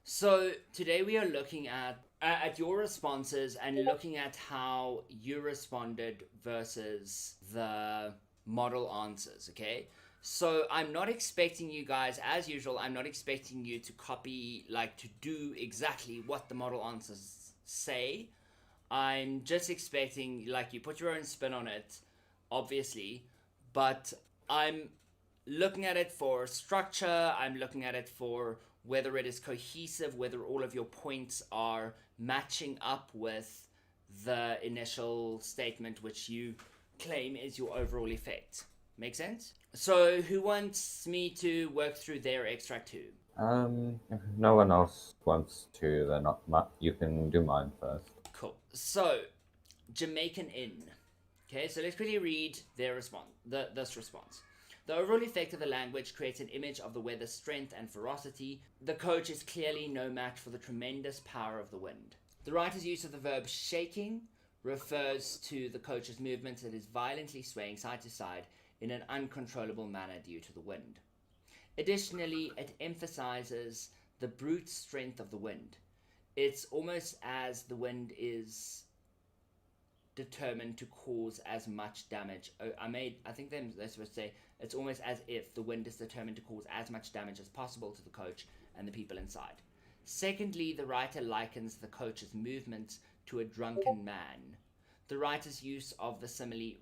So today we are looking at your responses and looking at how you responded versus the model answers, okay? So I'm not expecting you guys, as usual, I'm not expecting you to copy, like to do exactly what the model answers say. I'm just expecting, like, you put your own spin on it, obviously, but I'm looking at it for structure, I'm looking at it for whether it is cohesive, whether all of your points are matching up with the initial statement which you claim is your overall effect. Make sense? So, who wants me to work through their extract too? If no one else wants to, then you can do mine first. Cool. So, Jamaican Inn. Okay, so let's quickly read their response. This response. The overall effect of the language creates an image of the weather's strength and ferocity. The coach is clearly no match for the tremendous power of the wind. The writer's use of the verb shaking refers to the coach's movement that is violently swaying side to side in an uncontrollable manner due to the wind. Additionally, it emphasizes the brute strength of the wind. It's almost as the wind is determined to cause as much damage. I think they're supposed to say it's almost as if the wind is determined to cause as much damage as possible to the coach and the people inside. Secondly, the writer likens the coach's movements to a drunken man. The writer's use of the simile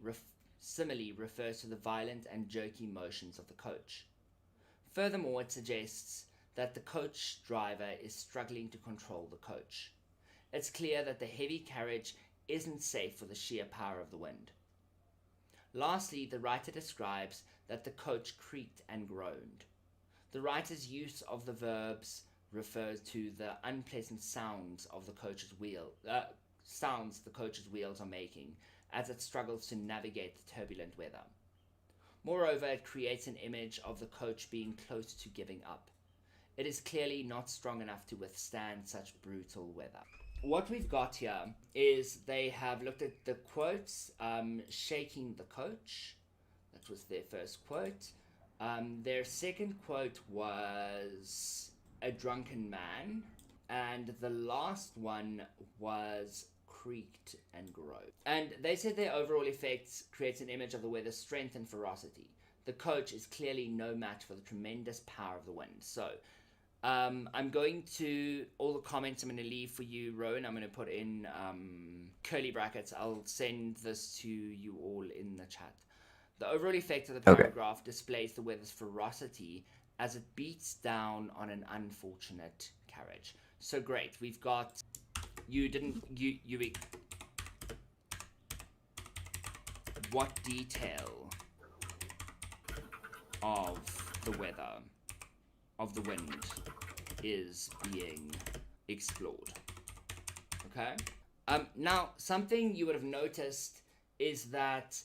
refers to the violent and jerky motions of the coach. Furthermore, it suggests that the coach driver is struggling to control the coach. It's clear that the heavy carriage isn't safe for the sheer power of the wind. Lastly, the writer describes that the coach creaked and groaned. The writer's use of the verbs refers to the unpleasant sounds the coach's wheels are making as it struggles to navigate the turbulent weather. Moreover, it creates an image of the coach being close to giving up. It is clearly not strong enough to withstand such brutal weather. What we've got here is they have looked at the quotes, shaking the coach. That was their first quote. Their second quote was a drunken man. And the last one was creaked and groaned. And they said their overall effects creates an image of the weather's strength and ferocity. The coach is clearly no match for the tremendous power of the wind. So, I'm going to, all the comments I'm going to leave for you, Rowan, I'm going to put in curly brackets. I'll send this to you all in the chat. The overall effect of the Okay. paragraph displays the weather's ferocity as it beats down on an unfortunate carriage. So great, we've got, what detail of the weather, of the wind, is being explored. Okay? Now, something you would have noticed is that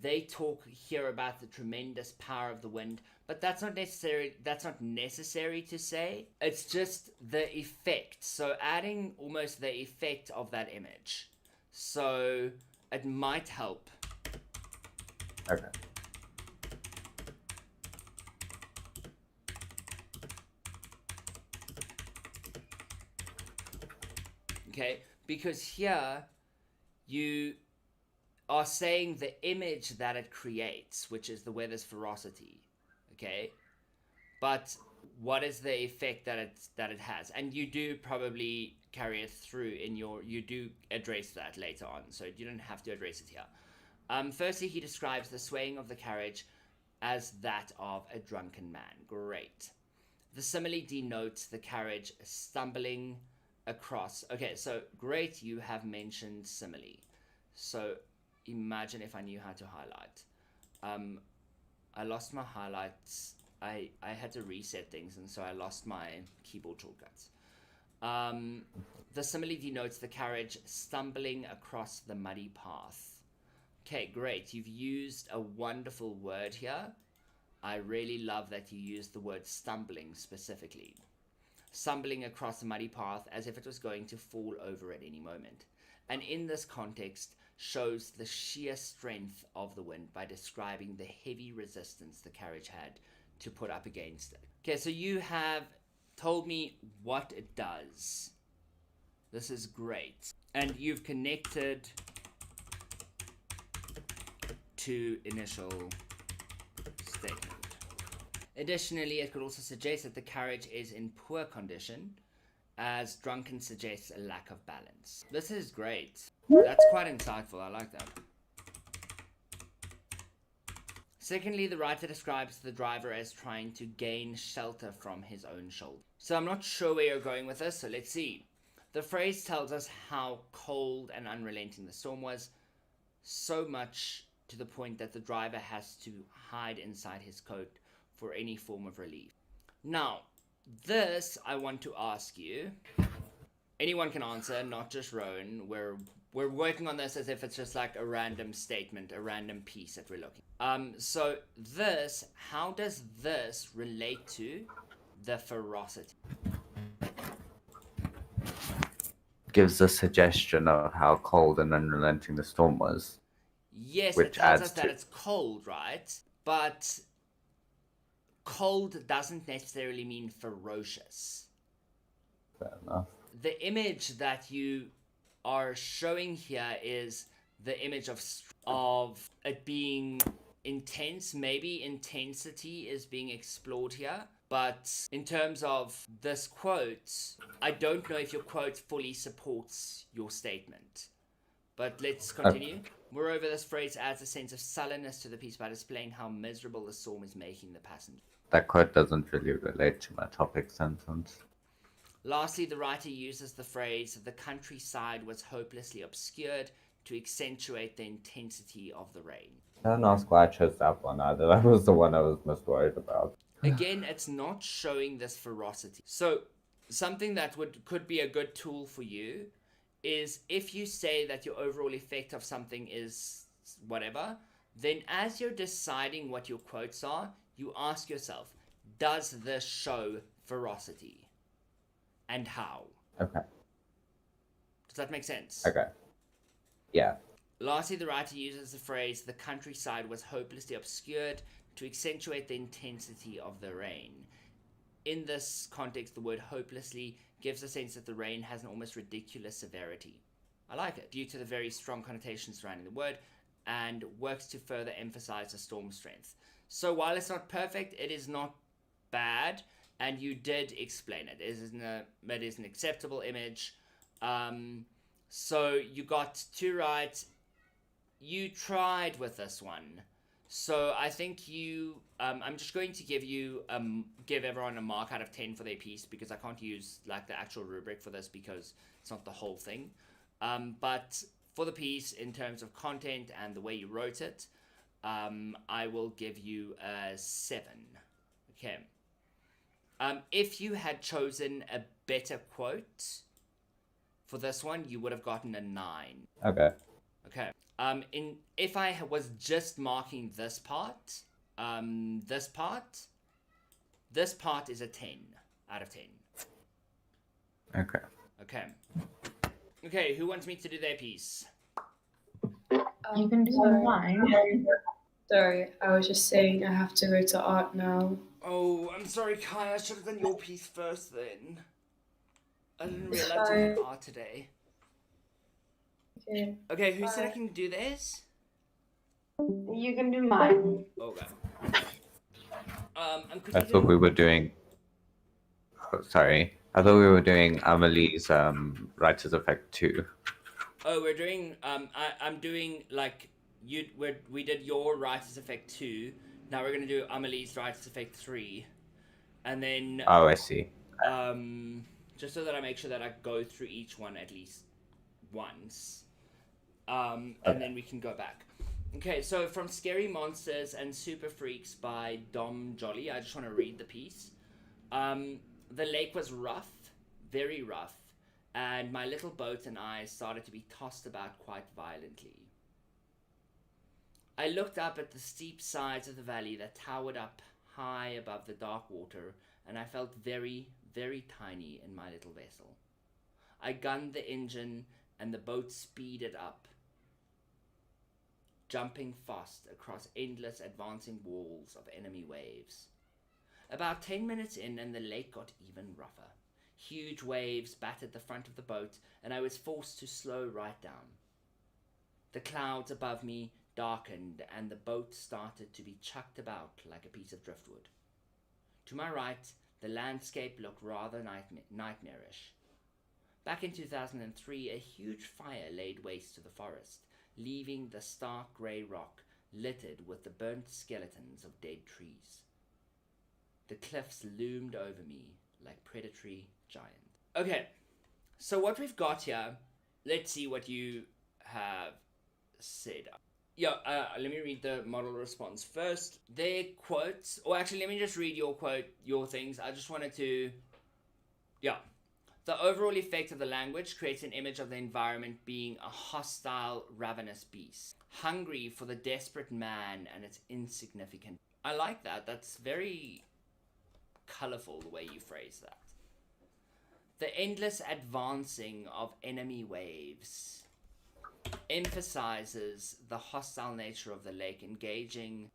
they talk here about the tremendous power of the wind, but that's not necessary to say. It's just the effect. So adding almost the effect of that image. So it might help. Okay. Okay? Because here you are saying the image that it creates, which is the weather's ferocity. Okay? But what is the effect that it has? And you do probably carry it through you do address that later on, so you don't have to address it here. Firstly, he describes the swaying of the carriage as that of a drunken man. Great. The simile denotes the carriage stumbling across. Okay, so great, you have mentioned simile. So imagine if I knew how to highlight. I lost my highlights. I had to reset things, and so I lost my keyboard shortcuts. The simile denotes the carriage stumbling across the muddy path. Okay, great. You've used a wonderful word here. I really love that you used the word stumbling specifically. Stumbling across the muddy path as if it was going to fall over at any moment. And in this context, shows the sheer strength of the wind by describing the heavy resistance the carriage had to put up against it. Okay, so you have told me what it does. This is great. And you've connected to initial statement. Additionally, it could also suggest that the carriage is in poor condition, as drunken suggests a lack of balance. This is great. That's quite insightful. I like that. Secondly, the writer describes the driver as trying to gain shelter from his own shoulder. So I'm not sure where you're going with this, so let's see. The phrase tells us how cold and unrelenting the storm was, so much to the point that the driver has to hide inside his coat for any form of relief. Now, this I want to ask you. Anyone can answer, not just Rowan. We're working on this as if it's just like a random statement, a random piece that we're looking. So this, how does this relate to the ferocity? Gives a suggestion of how cold and unrelenting the storm was. Yes, it tells us that it's cold, right? But cold doesn't necessarily mean ferocious. Fair enough. The image that you are showing here is the image of it being intense. Maybe intensity is being explored here. But in terms of this quote, I don't know if your quote fully supports your statement. But let's continue. Okay. Moreover, this phrase adds a sense of sullenness to the piece by displaying how miserable the storm is making the passenger. That quote doesn't really relate to my topic sentence. Lastly, the writer uses the phrase, the countryside was hopelessly obscured, to accentuate the intensity of the rain. Don't ask why I chose that one either. That was the one I was most worried about. Again, it's not showing this ferocity. So something that could be a good tool for you is if you say that your overall effect of something is whatever, then as you're deciding what your quotes are, you ask yourself, does this show ferocity? And how? Okay. Does that make sense? Okay. Yeah. Lastly, the writer uses the phrase, the countryside was hopelessly obscured, to accentuate the intensity of the rain. In this context, the word hopelessly gives a sense that the rain has an almost ridiculous severity. I like it, due to the very strong connotations surrounding the word, and works to further emphasize the storm's strength. So while it's not perfect, it is not bad, and you did explain it. It is an acceptable image. So you got 2 right. You tried with this one. So I think I'm just going to give everyone a mark out of 10 for their piece, because I can't use like the actual rubric for this because it's not the whole thing. But for the piece, in terms of content and the way you wrote it, I will give you a 7. Okay. If you had chosen a better quote for this one, you would have gotten a 9. Okay. Okay. If I was just marking this part is a 10 out of 10. Okay. Okay. Okay, who wants me to do their piece? You can do mine. Sorry, I was just saying I have to go to art now. Oh, I'm sorry, Kai. I should have done your piece first then. I didn't realize you had art today. Okay, who said I can do this? You can do mine. Okay. I thought we were doing... Oh, sorry. I thought we were doing Amelie's Writer's Effect 2. Oh, we're doing... I'm doing, like... We did your Writer's Effect 2. Now we're going to do Amelie's Writer's Effect 3. And then... Oh, I see. Just so that I make sure that I go through each one at least once. And then we can go back. Okay, so from Scary Monsters and Super Freaks by Dom Jolly, I just want to read the piece. The lake was rough, very rough, and my little boat and I started to be tossed about quite violently. I looked up at the steep sides of the valley that towered up high above the dark water, and I felt very, very tiny in my little vessel. I gunned the engine, and the boat speeded up, jumping fast across endless advancing walls of enemy waves. About 10 minutes in, and the lake got even rougher. Huge waves battered the front of the boat, and I was forced to slow right down. The clouds above me darkened, and the boat started to be chucked about like a piece of driftwood. To my right, the landscape looked rather nightmarish. Back in 2003, a huge fire laid waste to the forest, leaving the stark grey rock littered with the burnt skeletons of dead trees. The cliffs loomed over me like predatory giants. Okay, so what we've got here, let's see what you have said. Yeah, let me read the model response first. Their quotes, or actually let me just read your quote, your things. I just wanted to, yeah. The overall effect of the language creates an image of the environment being a hostile, ravenous beast, hungry for the desperate man and its insignificant. I like that. That's very colorful the way you phrase that. The endless advancing of enemy waves emphasizes the hostile nature of the lake, encaging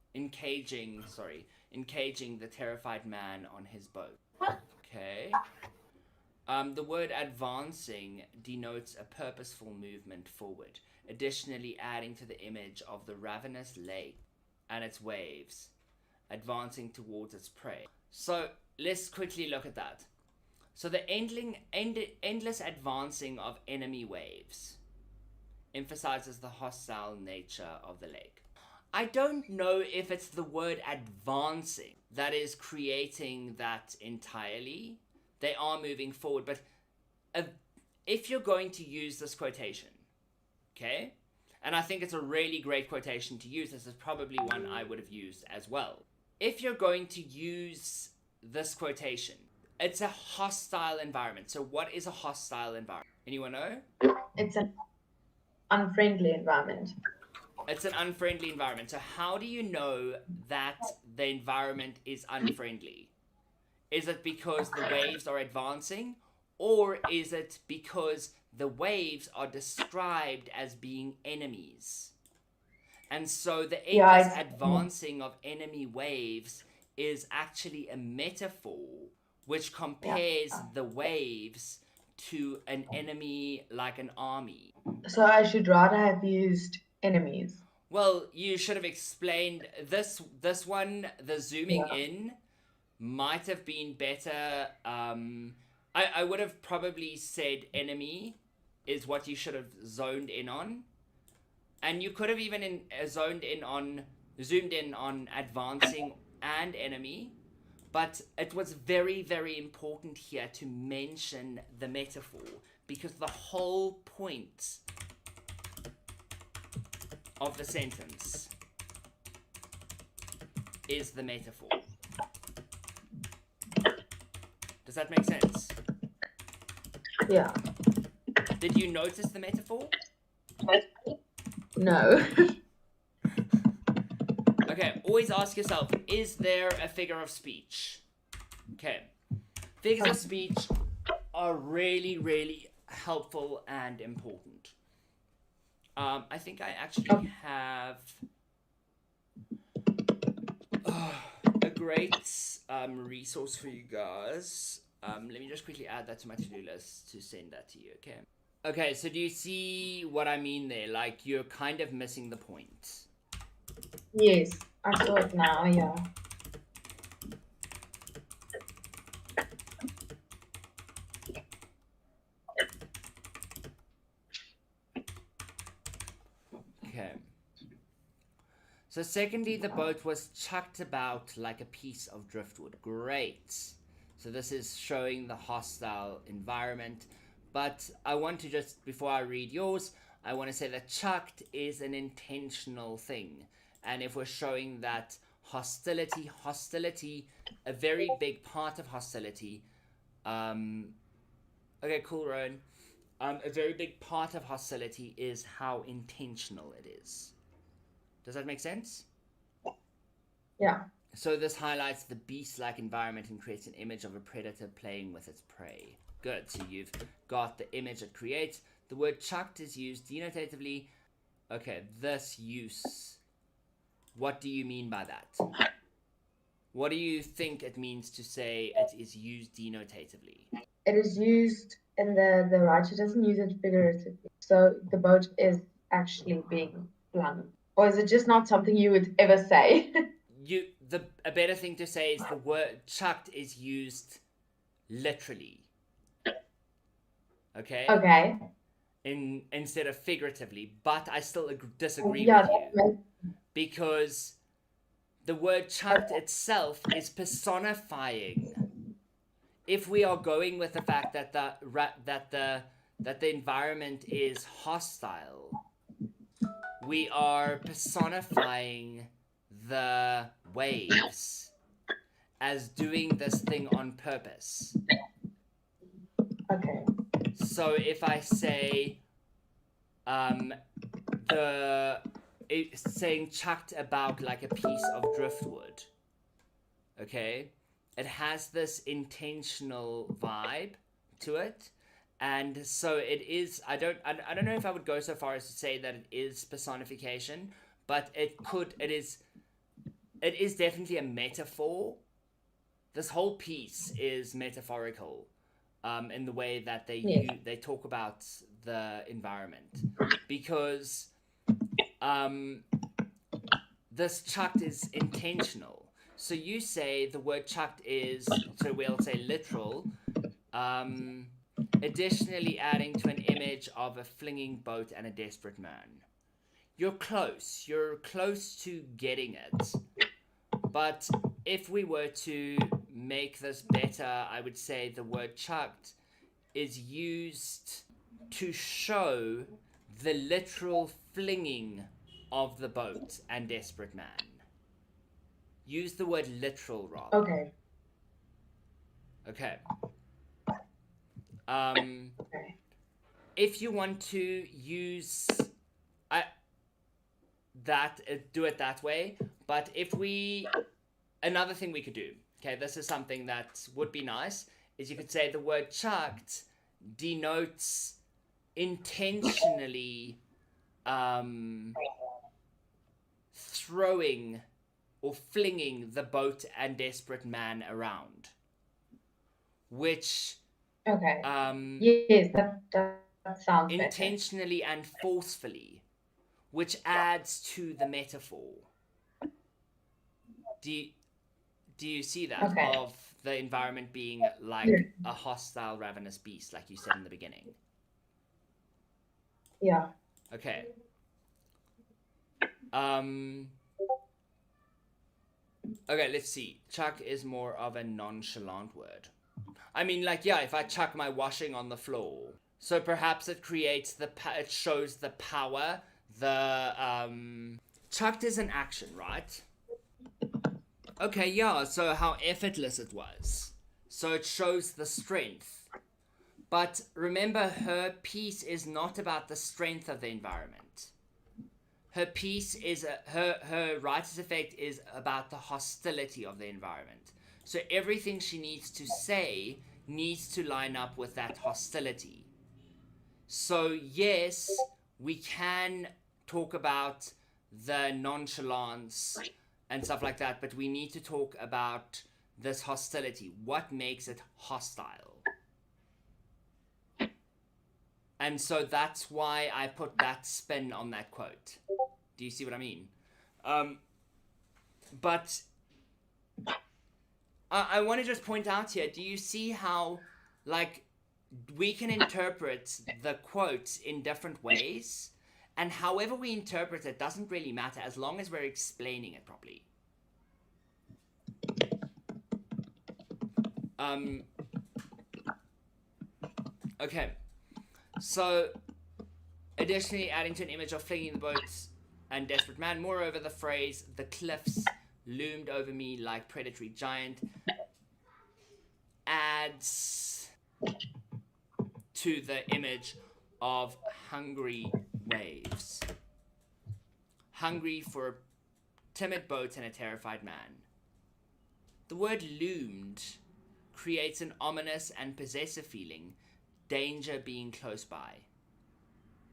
the terrified man on his boat. Okay. The word advancing denotes a purposeful movement forward, additionally adding to the image of the ravenous lake and its waves advancing towards its prey. So let's quickly look at that. So the endless advancing of enemy waves emphasizes the hostile nature of the lake. I don't know if it's the word advancing that is creating that entirely. They are moving forward, but if you're going to use this quotation, okay, and I think it's a really great quotation to use, this is probably one I would have used as well. If you're going to use this quotation, it's a hostile environment. So what is a hostile environment? Anyone know? It's an unfriendly environment. It's an unfriendly environment. So how do you know that the environment is unfriendly? Is it because the waves are advancing, or is it because the waves are described as being enemies? And so the endless advancing of enemy waves is actually a metaphor which compares the waves to an enemy like an army. So I should rather have used enemies. Well, you should have explained this one, the zooming in might have been better. I would have probably said enemy is what you should have zoned in on. And you could have even zoomed in on advancing and enemy. But it was very, very important here to mention the metaphor, because the whole point of the sentence is the metaphor. Does that make sense? Yeah. Did you notice the metaphor? No. Okay, always ask yourself, is there a figure of speech? Okay. Figures of speech are really, really helpful and important. I think I actually have a great resource for you guys. Let me just quickly add that to my to-do list to send that to you, okay? Okay, so do you see what I mean there? Like, you're kind of missing the point. Yes, I saw it now, yeah. Okay. So secondly, the boat was chucked about like a piece of driftwood. Great. So this is showing the hostile environment. But I want to just, before I read yours, I want to say that chucked is an intentional thing. And if we're showing that hostility, a very big part of hostility, okay, cool, Rowan. A very big part of hostility is how intentional it is. Does that make sense? Yeah. So this highlights the beast-like environment and creates an image of a predator playing with its prey. Good, so you've got the image it creates. The word chucked is used denotatively. Okay, this use. What do you mean by that? What do you think it means to say it is used denotatively? It is used in the writer doesn't use it figuratively. So the boat is actually being flung. Or is it just not something you would ever say? A better thing to say is the word chucked is used literally. Okay? Okay. Instead of figuratively, but I still disagree Yeah, with you. that makes Because the word chucked itself is personifying. If we are going with the fact that the environment is hostile, we are personifying the waves as doing this thing on purpose. okay. So if I say saying chucked about like a piece of driftwood, okay, it has this intentional vibe to it, and so it is. I don't know if I would go so far as to say that it is personification, but it is definitely a metaphor. This whole piece is metaphorical, in the way that they talk about the environment, because this chucked is intentional. So you say the word chucked is, so we'll say literal, additionally adding to an image of a flinging boat and a desperate man. You're close to getting it, but if we were to make this better, I would say the word chucked is used to show the literal flinging of the boat and desperate man. Use the word literal, Rob. Okay. Okay. Okay. If you want to use do it that way, but another thing we could do, okay, this is something that would be nice, is you could say the word chucked denotes intentionally throwing or flinging the boat and desperate man around, which Okay. Yes, that sounds intentionally better. and forcefully, which adds to the metaphor. Do you see that, Okay. of the environment being like a hostile, ravenous beast, like you said in the beginning? Yeah. Okay. Okay, let's see. Chuck is more of a nonchalant word. I mean, like, yeah, if I chuck my washing on the floor, so perhaps it creates it shows the power. Chucked is an action, right? Okay, yeah. So how effortless it was. So it shows the strength. But remember, her piece is not about the strength of the environment. Her piece is her writer's effect is about the hostility of the environment. So everything she needs to say needs to line up with that hostility. So yes, we can talk about the nonchalance and stuff like that, but we need to talk about this hostility. What makes it hostile? And so that's why I put that spin on that quote. Do you see what I mean? But I want to just point out here, do you see how, like, we can interpret the quotes in different ways? And however we interpret it doesn't really matter as long as we're explaining it properly. Okay. So, additionally adding to an image of flinging the boats and desperate man. Moreover, the phrase, the cliffs loomed over me like predatory giant, adds to the image of hungry waves. Hungry for a timid boat and a terrified man. The word loomed creates an ominous and possessive feeling, danger being close by.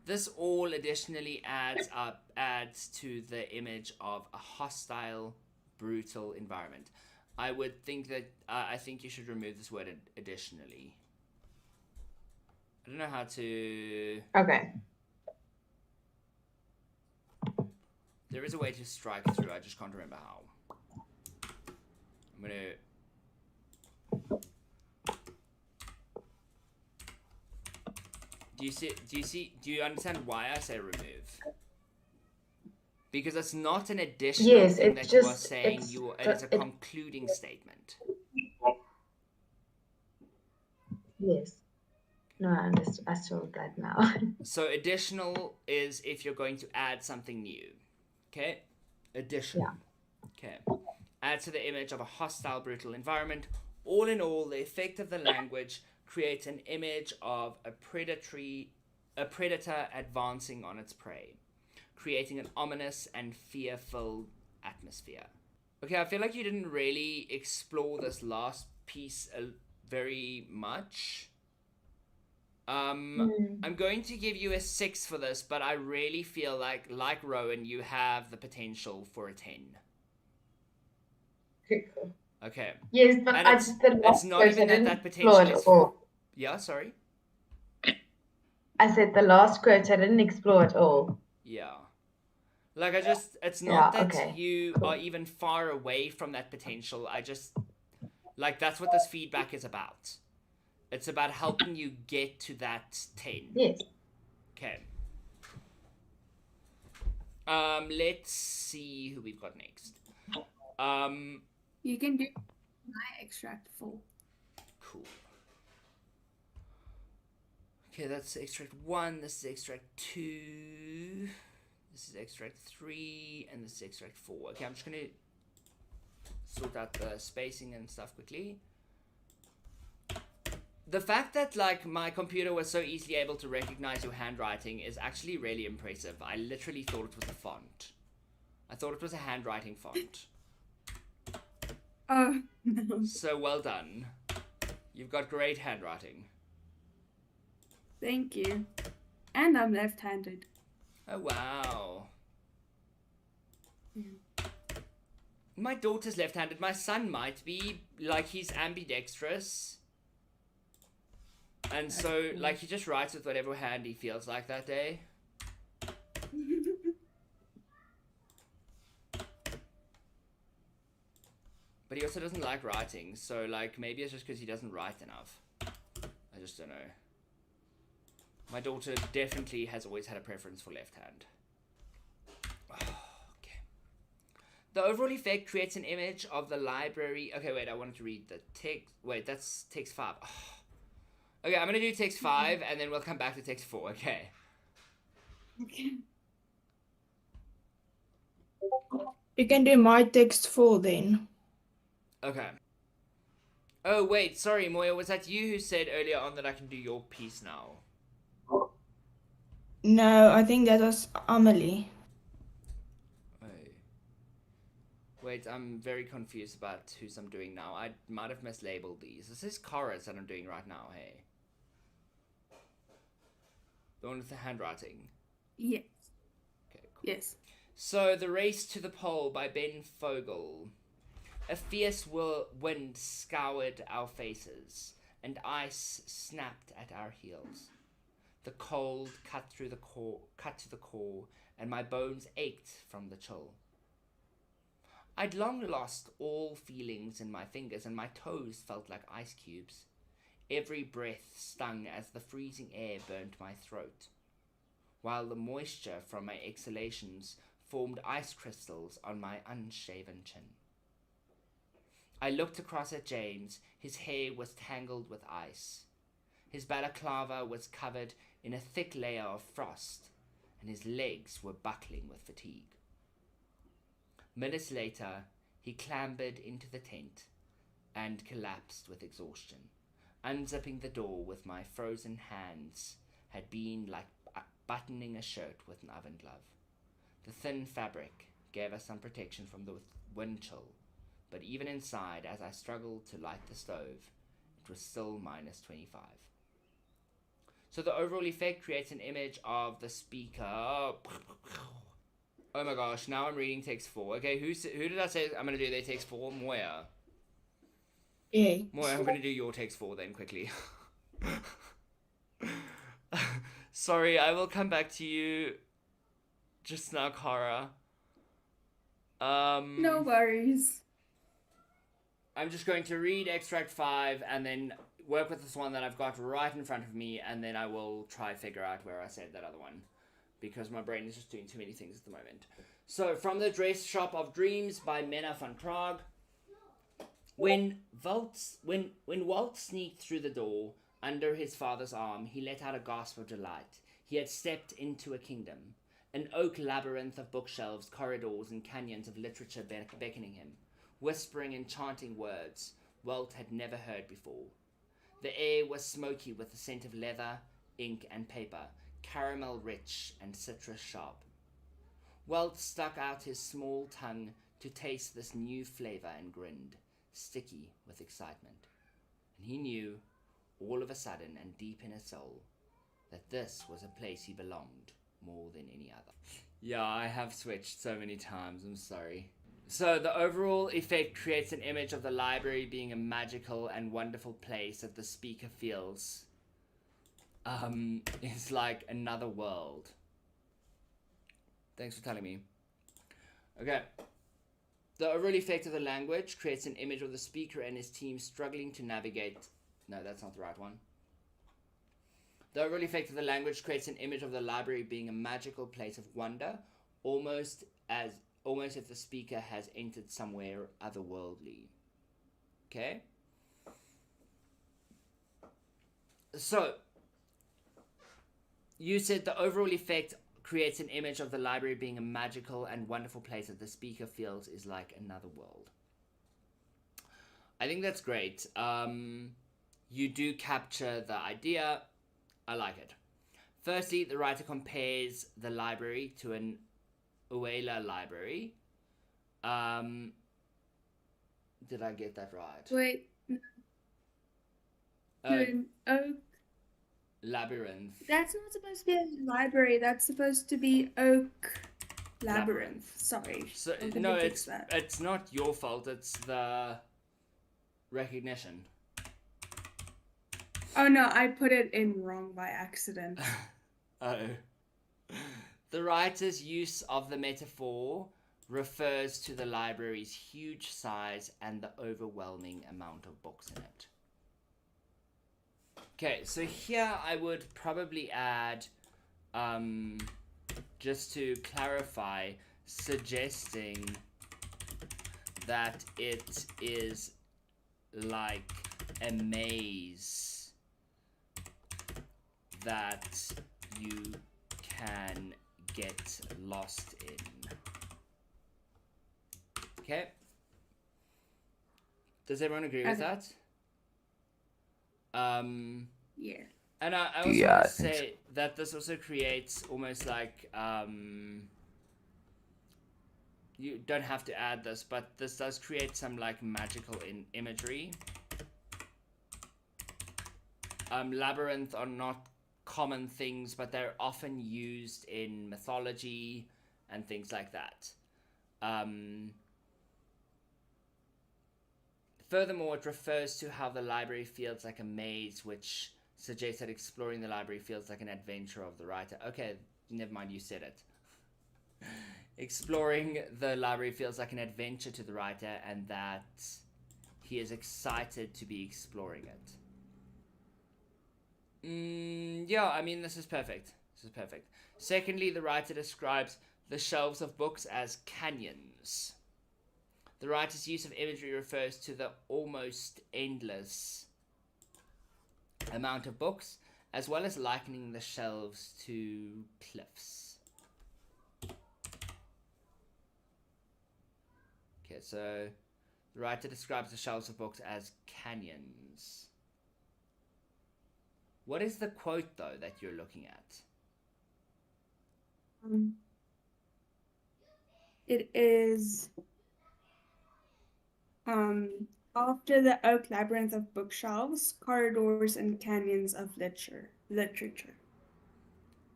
This all additionally adds to the image of a hostile, brutal environment. I would think that I think you should remove this word additionally. I don't know how to. Okay. There is a way to strike through. I just can't remember how. I'm gonna. Do you understand why I say remove? Because it's not an additional Yes, thing it's that you are just saying. It is a it- concluding statement. Yes. No, I understand. I saw that now. So additional is if you're going to add something new. Okay? Addition. Yeah. Okay. Add to the image of a hostile, brutal environment. All in all, the effect of the language creates an image of a predator advancing on its prey, creating an ominous and fear-filled atmosphere. Okay, I feel like you didn't really explore this last piece very much. I'm going to give you a 6 for this, but I really feel like Rowan, you have the potential for a 10. Okay, cool. Okay. Yes, but And it's not even that potential is. Yeah, sorry. I said the last quote I didn't explore at all. Yeah. Like it's not that okay. you Cool. are even far away from that potential. That's what this feedback is about. It's about helping you get to that 10. Yes. Okay. Let's see who we've got next. You can do my extract 4. Cool. Okay, that's extract 1, this is extract 2, this is extract 3, and this is extract 4. Okay, I'm just gonna sort out the spacing and stuff quickly. The fact that my computer was so easily able to recognize your handwriting is actually really impressive. I literally thought it was a font. I thought it was a handwriting font. Oh, no. So well done. You've got great handwriting. Thank you. And I'm left-handed. Oh wow. Yeah. My daughter's left-handed. My son might be. He's ambidextrous. And so, he just writes with whatever hand he feels like that day. But he also doesn't like writing, so, maybe it's just because he doesn't write enough. I just don't know. My daughter definitely has always had a preference for left hand. Okay. The overall effect creates an image of the library. Okay, wait, I wanted to read the text. Wait, that's text 5. Oh. Okay, I'm going to do text 5, and then we'll come back to text 4, okay? Okay. You can do my text 4 then. Okay. Oh, wait, sorry, Moya, was that you who said earlier on that I can do your piece now? No, I think that was Amelie. Wait, I'm very confused about whose I'm doing now. I might have mislabeled these. This is Cora's that I'm doing right now, hey? The one with the handwriting. Yes. Okay, cool. Yes. So, The Race to the Pole by Ben Fogel. A fierce wind scoured our faces, and ice snapped at our heels. The cold cut to the core, and my bones ached from the chill. I'd long lost all feelings in my fingers, and my toes felt like ice cubes. Every breath stung as the freezing air burnt my throat, while the moisture from my exhalations formed ice crystals on my unshaven chin. I looked across at James. His hair was tangled with ice. His balaclava was covered in a thick layer of frost, and his legs were buckling with fatigue. Minutes later, he clambered into the tent and collapsed with exhaustion. Unzipping the door with my frozen hands had been like buttoning a shirt with an oven glove. The thin fabric gave us some protection from the wind chill, but even inside, as I struggled to light the stove, it was still minus 25. So the overall effect creates an image of the speaker. Oh my gosh, now I'm reading text 4. Okay, who did I say I'm going to do their text 4? Moya. Yeah. More, I'm going to do your text 4 then quickly. Sorry, I will come back to you just now, Kara. No worries. I'm just going to read extract 5 and then work with this one that I've got right in front of me, and then I will try figure out where I said that other one, because my brain is just doing too many things at the moment. So, from The Dress Shop of Dreams by Mena van Praag. When Walt sneaked through the door under his father's arm, he let out a gasp of delight. He had stepped into a kingdom, an oak labyrinth of bookshelves, corridors, and canyons of literature beckoning him, whispering enchanting words Walt had never heard before. The air was smoky with the scent of leather, ink, and paper, caramel rich and citrus sharp. Walt stuck out his small tongue to taste this new flavor and grinned, sticky with excitement. And he knew, all of a sudden and deep in his soul, that this was a place he belonged more than any other. Yeah, I have switched so many times, I'm sorry. So the overall effect creates an image of the library being a magical and wonderful place that the speaker feels is like another world. Thanks for telling me. Okay. The overall effect of the language creates an image of the speaker and his team struggling to navigate... No, that's not the right one. The overall effect of the language creates an image of the library being a magical place of wonder, almost if the speaker has entered somewhere otherworldly. Okay? So, you said the overall effect creates an image of the library being a magical and wonderful place that the speaker feels is like another world. I think that's great. You do capture the idea. I like it. Firstly, the writer compares the library to an Uela library. Did I get that right? Wait. An oak. Labyrinth. That's not supposed to be a library. That's supposed to be oak labyrinth. Sorry. So I'm gonna no, fix that. it's not your fault. It's the recognition. Oh no, I put it in wrong by accident. Oh. The writer's use of the metaphor refers to the library's huge size and the overwhelming amount of books in it. Okay, so here I would probably add, just to clarify, suggesting that it is like a maze that you can get lost in. Okay? Does everyone agree with that? Yeah. And I also Yeah, want I to think say that this also creates almost like, you don't have to add this, but this does create some like magical imagery. Labyrinth are not common things, but they're often used in mythology and things like that. Furthermore, it refers to how the library feels like a maze, which suggests that exploring the library feels like an adventure of the writer. Okay, never mind, you said it. Exploring the library feels like an adventure to the writer, and that he is excited to be exploring it. Yeah, I mean, this is perfect. This is perfect. Secondly, the writer describes the shelves of books as canyons. The writer's use of imagery refers to the almost endless amount of books, as well as likening the shelves to cliffs. Okay, so the writer describes the shelves of books as canyons. What is the quote, though, that you're looking at? It is after the oak labyrinth of bookshelves, corridors, and canyons of literature.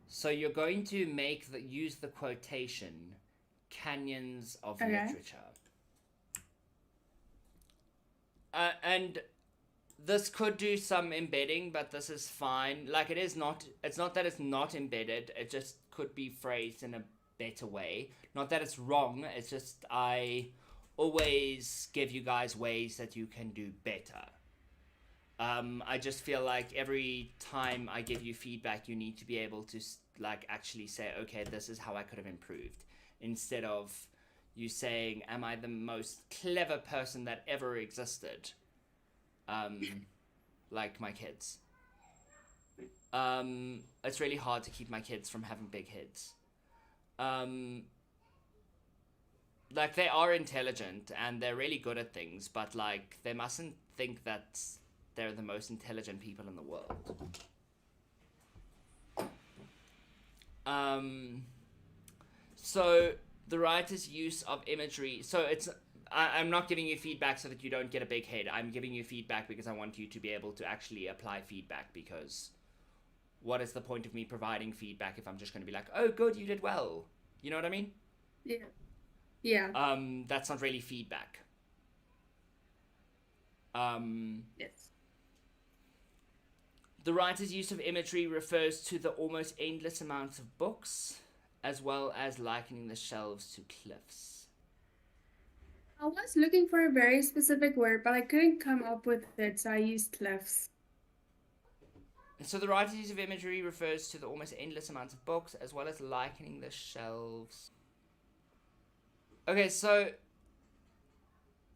So you're going to use the quotation, canyons of literature. and this could do some embedding, but this is fine. Like, it's not that it's not embedded, it just could be phrased in a better way. Not that it's wrong, it's just I always give you guys ways that you can do better. I just feel like every time I give you feedback, you need to be able to like actually say, okay, this is how I could have improved, instead of you saying, am I the most clever person that ever existed? Like my kids. It's really hard to keep my kids from having big heads. Like, they are intelligent and they're really good at things, but like, they mustn't think that they're the most intelligent people in the world. So the writer's use of imagery. So I'm not giving you feedback so that you don't get a big head. I'm giving you feedback because I want you to be able to actually apply feedback, because what is the point of me providing feedback if I'm just going to be like, oh, good, you did well. You know what I mean? Yeah. Yeah. That's not really feedback. Yes. The writer's use of imagery refers to the almost endless amounts of books, as well as likening the shelves to cliffs. I was looking for a very specific word, but I couldn't come up with it, so I used cliffs. So the writer's use of imagery refers to the almost endless amounts of books, as well as likening the shelves. Okay, so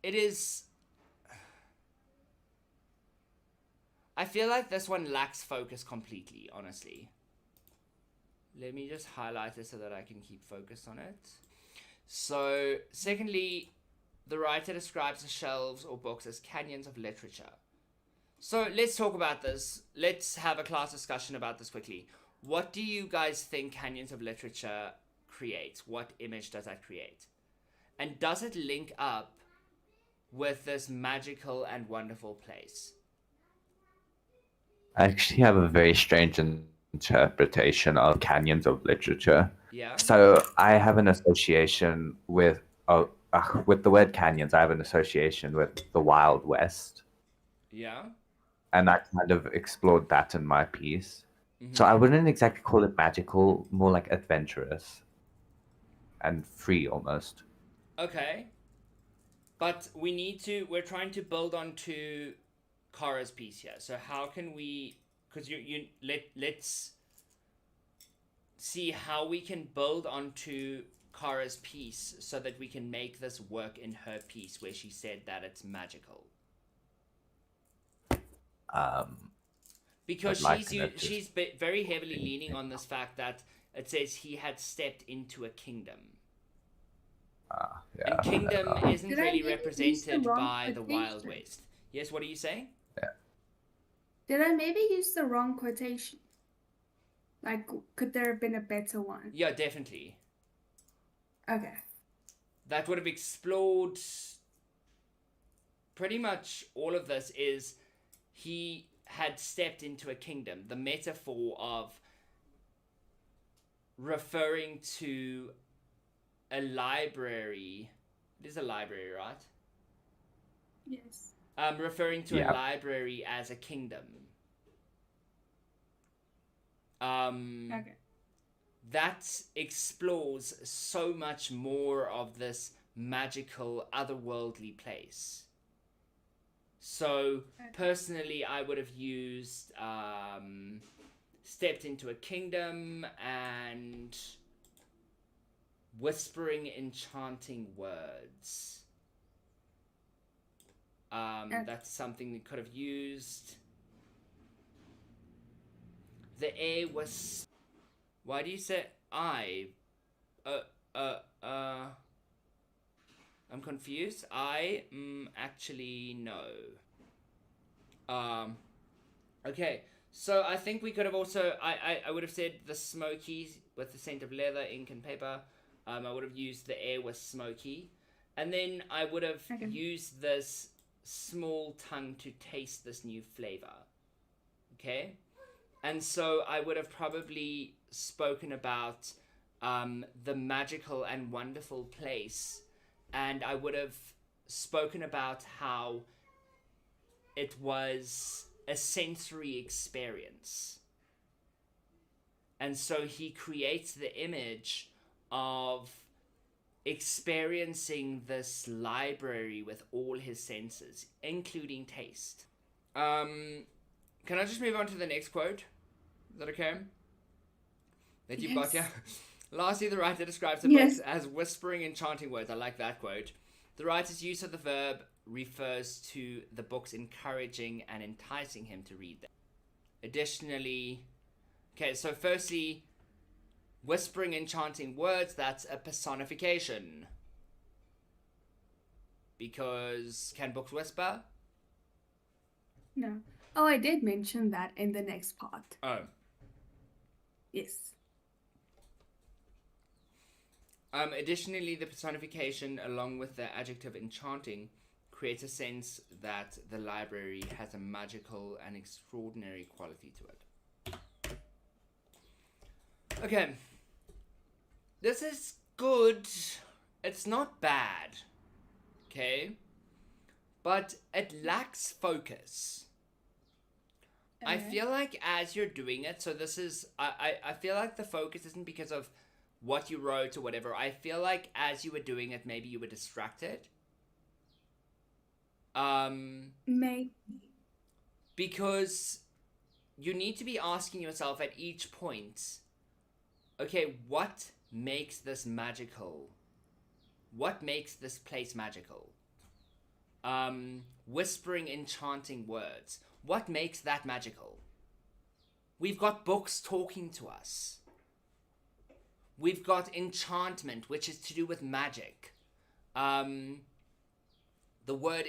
it is... I feel like this one lacks focus completely, honestly. Let me just highlight it so that I can keep focus on it. So, secondly, the writer describes the shelves or books as canyons of literature. So, let's talk about this. Let's have a class discussion about this quickly. What do you guys think canyons of literature creates? What image does that create? And does it link up with this magical and wonderful place? I actually have a very strange interpretation of canyons of literature. Yeah? So I have an association with the word canyons. I have an association with the Wild West, Yeah? and I kind of explored that in my piece. Mm-hmm. So I wouldn't exactly call it magical, more like adventurous and free almost. Okay. But we're trying to build onto Kara's piece here. So how can we, because let's see how we can build onto Kara's piece so that we can make this work in her piece where she said that it's magical. Because she's very heavily leaning on this fact that it says he had stepped into a kingdom. Yeah. And kingdom isn't Did I really maybe use the represented wrong by the Wild quotation? West. Yes, what are you saying? Did I maybe use the wrong quotation? Like, could there have been a better one? Yeah, definitely. Okay. That would have explored pretty much all of this. Is he had stepped into a kingdom, the metaphor of referring to a library. It is a library, right? Yes. Referring to a library as a kingdom. Okay. That explores so much more of this magical, otherworldly place. So, personally, I would have used stepped into a kingdom and whispering enchanting words. That's something we could have used. The air was... Why do you say I? I'm confused. Actually, no. Okay, so I think we could have also... I would have said the smoky with the scent of leather, ink, and paper. I would have used the air was smoky. And then I would have used this small tongue to taste this new flavor. Okay? And so I would have probably spoken about the magical and wonderful place. And I would have spoken about how it was a sensory experience. And so he creates the image of experiencing this library with all his senses, including taste. Can I just move on to the next quote? Is that okay? That you've got Yes. here. Lastly, the writer describes the Yes. books as whispering and chanting words. I like that quote. The writer's use of the verb refers to the books encouraging and enticing him to read them. Additionally, okay, so firstly, whispering and chanting words, that's a personification. Because can books whisper? No. Oh, I did mention that in the next part. Oh. Yes. Additionally, the personification, along with the adjective enchanting, creates a sense that the library has a magical and extraordinary quality to it. Okay. This is good. It's not bad. Okay? But it lacks focus. I Okay. feel like as you're doing it, so this is, I feel like the focus isn't because of what you wrote or whatever. I feel like as you were doing it, maybe you were distracted. Maybe. Because you need to be asking yourself at each point, okay, what makes this magical? What makes this place magical? Whispering, enchanting words. What makes that magical? We've got books talking to us. We've got enchantment, which is to do with magic. The word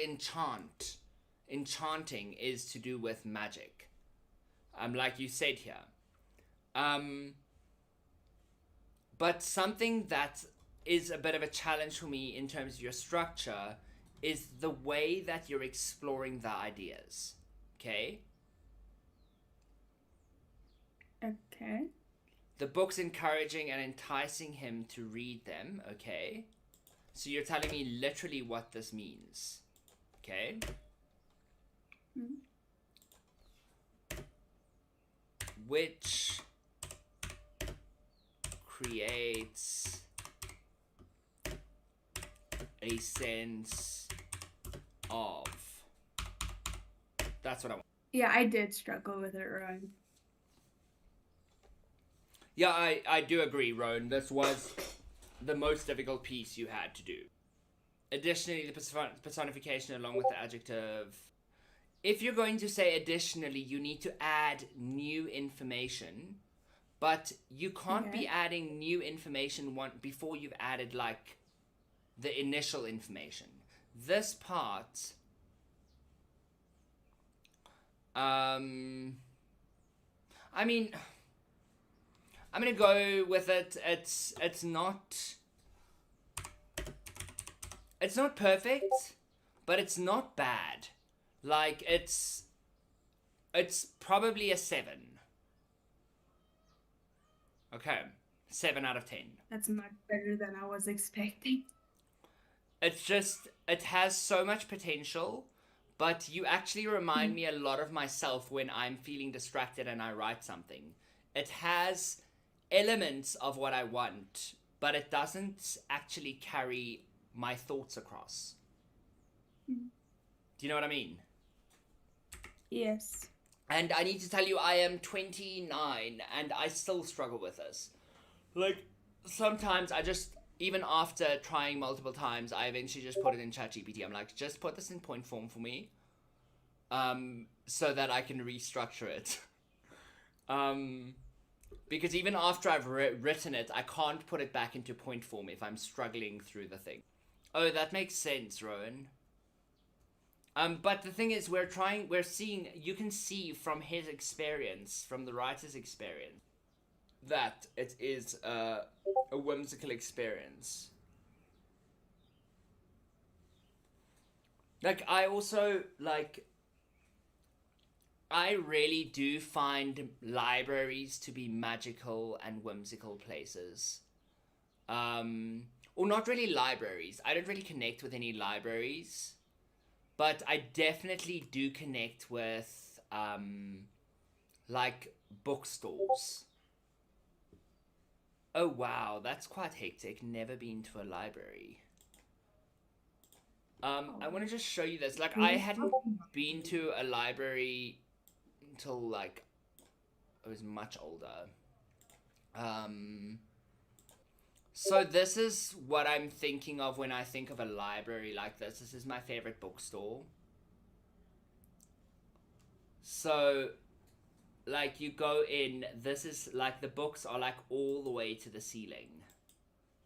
enchanting is to do with magic. Like you said here. But something that is a bit of a challenge for me in terms of your structure is the way that you're exploring the ideas. Okay? Okay. The book's encouraging and enticing him to read them. Okay? So you're telling me literally what this means. Okay? Mhm. Which creates a sense of. That's what I want. Yeah, I did struggle with it, Rowan. Yeah, I do agree, Roan. This was the most difficult piece you had to do. Additionally, the personification along with the adjective. If you're going to say additionally, you need to add new information, but you can't be Okay. adding new information before you've added like the initial information. This part, I mean, I'm gonna go with it. It's not perfect, but it's not bad. Like it's probably a 7. Okay, 7 out of 10. That's much better than I was expecting. It's just, it has so much potential, but you actually remind me a lot of myself when I'm feeling distracted and I write something. It has elements of what I want, but it doesn't actually carry my thoughts across. Do you know what I mean? Yes. And I need to tell you, I am 29 and I still struggle with this. Like, sometimes I just, even after trying multiple times, I eventually just put it in ChatGPT. I'm like, just put this in point form for me, so that I can restructure it. Because even after I've written it, I can't put it back into point form if I'm struggling through the thing. Oh, that makes sense, Rowan. But the thing is, you can see from his experience, from the writer's experience, that it is a whimsical experience. Like, I also, like, I really do find libraries to be magical and whimsical places. Or not really libraries. I don't really connect with any libraries. but I definitely do connect with like bookstores. Oh wow, that's quite hectic. Never been to a library. I want to just show you this. Like, I hadn't been to a library until like I was much older. So this is what I'm thinking of when I think of a library like this. This is my favorite bookstore. So, like, you go in, this is, like, the books are, like, all the way to the ceiling.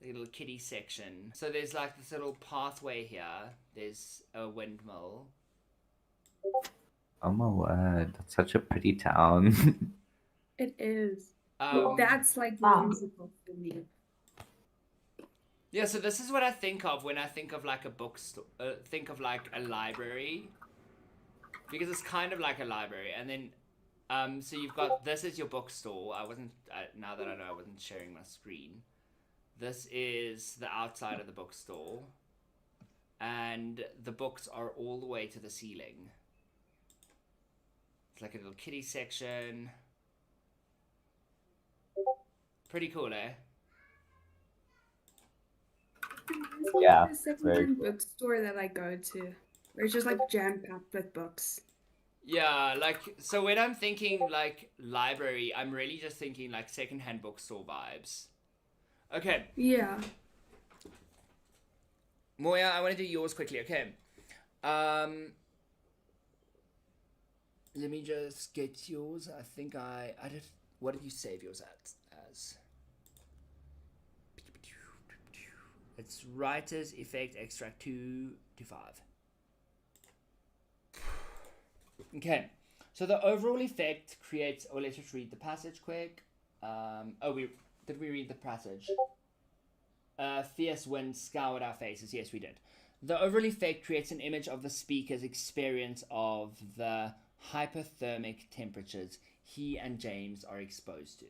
The little kiddie section. So there's, like, this little pathway here. There's a windmill. Oh my word, that's such a pretty town. It is. Um, That's like Wow. musical for me. Yeah, so this is what I think of when I think of, like, a bookstore. Think of, like, a library. Because it's kind of like a library. And then, so you've got, this is your bookstore. Now that I know I wasn't sharing my screen. This is the outside of the bookstore. And the books are all the way to the ceiling. It's like a little kiddie section. Pretty cool, eh? It's Yeah, like the very secondhand cool. bookstore that I go to, where it's just like jam packed with books. Yeah, like, so when I'm thinking, like, library, I'm really just thinking, like, secondhand bookstore vibes. Okay, Yeah. Moya, I want to do yours quickly, okay? Let me just get yours. I think I did. What did you save yours as? It's writers effect extract 2 to 5. Okay, so the overall effect creates. Oh, let's just read the passage quick. Did we read the passage? Fierce wind scoured our faces. Yes, we did. The overall effect creates an image of the speaker's experience of the hypothermic temperatures he and James are exposed to.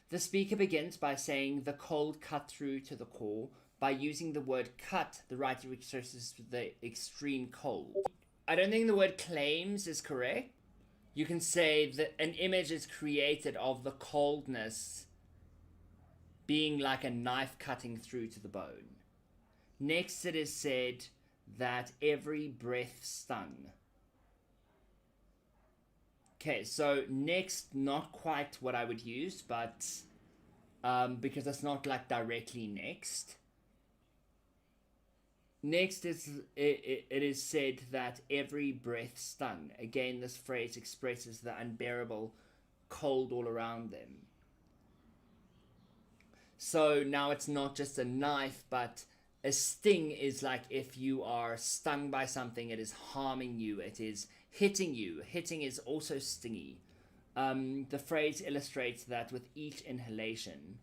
The speaker begins by saying the cold cut through to the core. By using the word cut, the writer expresses the extreme cold. I don't think the word claims is correct. You can say that an image is created of the coldness being like a knife cutting through to the bone. Next, it is said that every breath stung. Okay, so next, not quite what I would use, but because it's not like directly next. Next is it is said that every breath stung. Again, this phrase expresses the unbearable cold all around them. So now it's not just a knife, but a sting is like if you are stung by something, it is harming you, it is hitting you. Hitting is also stingy. The phrase illustrates that with each inhalation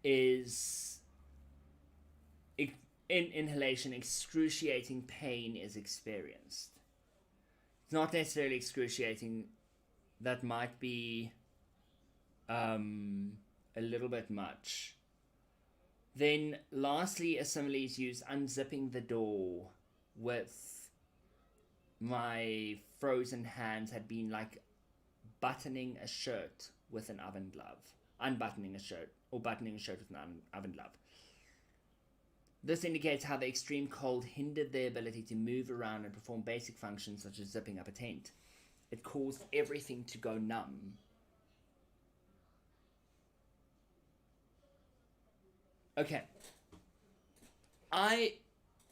is in inhalation excruciating pain is experienced. It's not necessarily excruciating. That might be a little bit much. Then lastly, a simile is used unzipping the door with my frozen hands had been like buttoning a shirt with an oven glove. Unbuttoning a shirt or buttoning a shirt with an oven glove. This indicates how the extreme cold hindered their ability to move around and perform basic functions such as zipping up a tent. It caused everything to go numb. Okay. I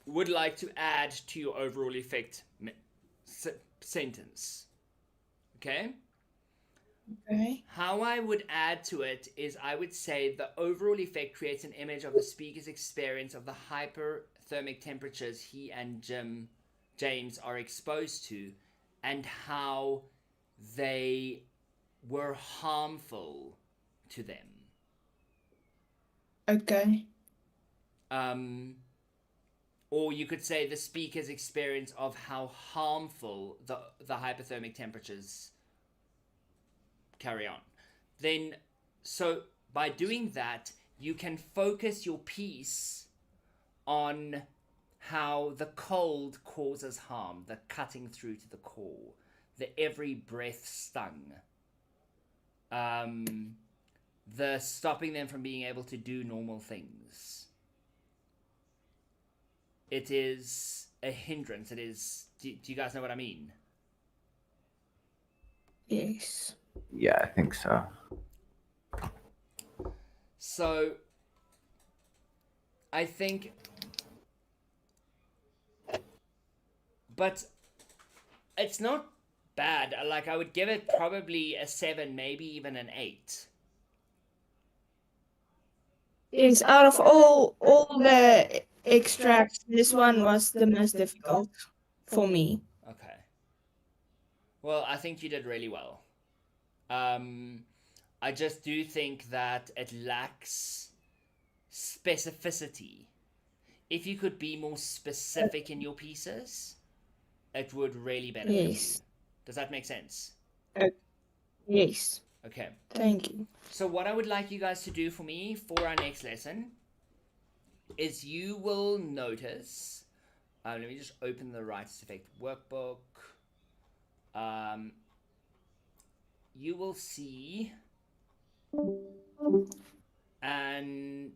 would like to add to your overall effect sentence. Okay? Okay. How I would add to it is I would say the overall effect creates an image of the speaker's experience of the hyperthermic temperatures he and James are exposed to and how they were harmful to them. Okay. Or you could say the speaker's experience of how harmful the hypothermic temperatures carry on. Then, so by doing that, you can focus your piece on how the cold causes harm, the cutting through to the core, the every breath stung, the stopping them from being able to do normal things. It is a hindrance. It is. Do you guys know what I mean? Yes. Yeah, I think so. So, I think. But it's not bad. Like, I would give it probably a 7, maybe even an 8. Yes, out of all the extracts, this one was the most difficult for me. Okay. Well, I think you did really well. I just do think that it lacks specificity. If you could be more specific in your pieces, it would really benefit you. Yes. Does that make sense? Yes. Okay. Thank you. So what I would like you guys to do for me for our next lesson is you will notice, let me just open the Writer's Effect workbook. You will see, and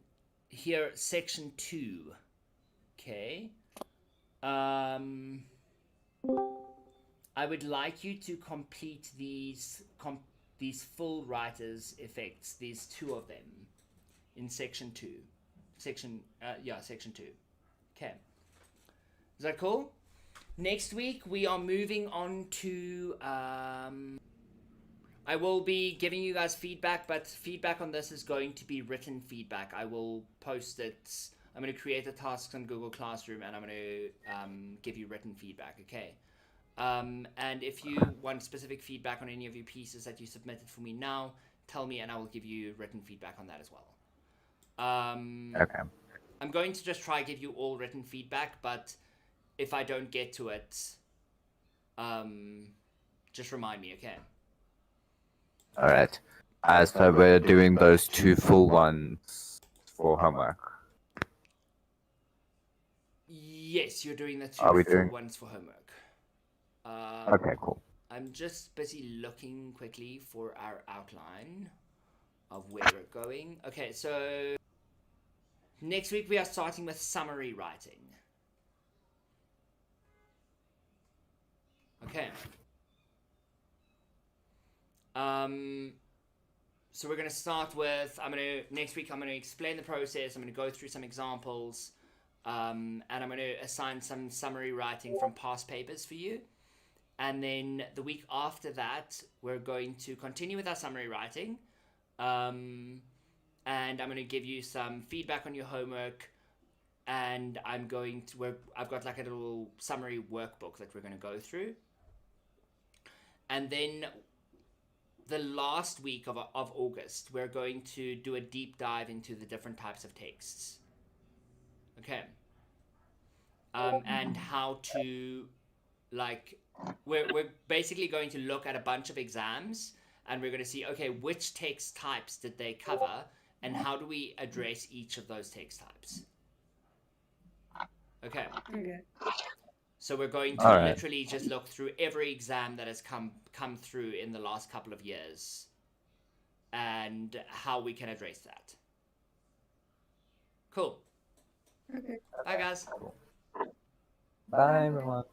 here section 2. Okay. I would like you to complete these full writer's effects, these 2 of them, in section 2. Section 2. Okay. Is that cool? Next week we are moving on to I will be giving you guys feedback, but feedback on this is going to be written feedback. I will post it. I'm going to create the tasks on Google Classroom, and I'm going to give you written feedback, okay? And if you want specific feedback on any of your pieces that you submitted for me now, tell me and I will give you written feedback on that as well. Okay. I'm going to just try give you all written feedback, but if I don't get to it, just remind me, okay? All right. So we're doing those 2 full ones for homework. Yes, you're doing the 2 Are we full doing- ones for homework. Okay, cool. I'm just busy looking quickly for our outline of where we're going. Okay, so next week we are starting with summary writing. Okay. So we're going to start with, next week I'm going to explain the process, I'm going to go through some examples, and I'm going to assign some summary writing from past papers for you. And then the week after that, we're going to continue with our summary writing, and I'm going to give you some feedback on your homework, and I've got like a little summary workbook that we're going to go through. And then the last week of August, we're going to do a deep dive into the different types of texts. Okay. And how to, like, we're basically going to look at a bunch of exams, and we're going to see, okay, which text types did they cover, and how do we address each of those text types? Okay. Okay. So we're going to Alright. literally just look through every exam that has come through in the last couple of years, and how we can address that. Cool. Okay. Bye, guys. Bye, everyone.